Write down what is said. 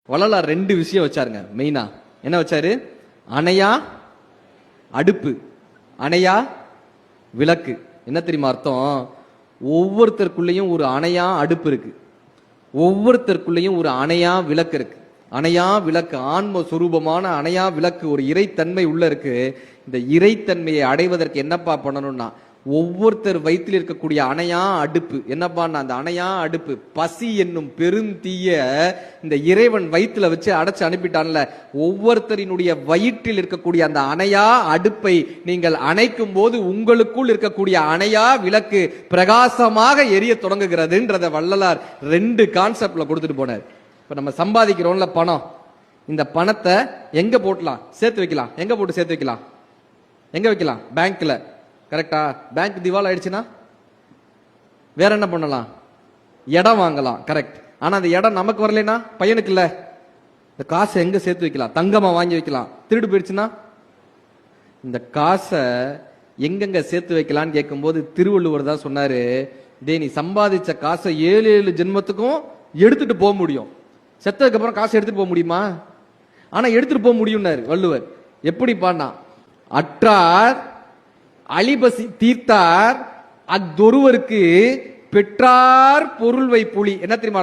வள்ளலார் ரெண்டு விஷயம் வச்சாருங்க மெயினா. என்ன வச்சாரு? அணையா அடுப்பு, அணையா விளக்கு. என்ன தெரியுமா அர்த்தம்? ஒவ்வொருத்தருக்குள்ளேயும் ஒரு அணையா அடுப்பு இருக்கு, ஒவ்வொருத்தருக்குள்ளேயும் ஒரு அணையா விளக்கு இருக்கு. அணையா விளக்கு, ஆன்ம சுரூபமான அணையா விளக்கு, ஒரு இறைத்தன்மை உள்ள இருக்கு. இந்த இறைத்தன்மையை அடைவதற்கு என்னப்பா பண்ணணும்னா, ஒவ்வொருத்தர் வயிற்றில் இருக்கக்கூடிய அணையா அடுப்பு என்னப்பா, அந்த அணையா அடுப்பு பசி என்னும் பெருந்தீய இந்த இறைவன் வயிற்றுல வச்சு அடைச்சு அனுப்பிட்டான்ல, ஒவ்வொருத்தரினுடைய வயிற்றில் இருக்கக்கூடிய அந்த அணையா அடுப்பை நீங்கள் அணைக்கும் போது உங்களுக்குள் இருக்கக்கூடிய அணையா விளக்கு பிரகாசமாக எரிய தொடங்குகிறதுன்றத வள்ளலார் ரெண்டு கான்செப்ட்ல கொடுத்துட்டு போனார். இப்ப நம்ம சம்பாதிக்கிறோம்ல பணம், இந்த பணத்தை எங்க போட்டலாம்? சேர்த்து வைக்கலாம். எங்க போட்டு சேர்த்து வைக்கலாம்? எங்க வைக்கலாம்? பேங்க்ல. கரெக்டா? பேங்க் திவால் ஆயிடுச்சுன்னா வேற என்ன பண்ணலாம்? இடம் வாங்கலாம். கரெக்ட். ஆனா அந்த இடம் நமக்கு வரலனா பையனுக்கு இல்ல, இந்த காசை எங்க சேர்த்து வைக்கலாம்? தங்கமா வாங்கி வைக்கலாம். திருடு போயிடுச்சுன்னா இந்த காசை எங்கெங்க சேர்த்து வைக்கலாம்னு கேட்கும் போது திருவள்ளுவர் தான் சொன்னாரு, டே நீ சம்பாதிச்ச காசை 7 ஜென்மத்துக்கும் எடுத்துட்டு போக முடியும், செத்ததுக்கு அப்புறம் காசை எடுத்துட்டு போக முடியுமா? ஆனா எடுத்துட்டு போக முடியும்னாரு வள்ளுவர். எப்படி பாடினா, அற்றார் அலிபசி தீர்த்தார் அஃதொருவருக்கு பெற்றார் பொருள் வை புலி. என்ன தெரியுமா?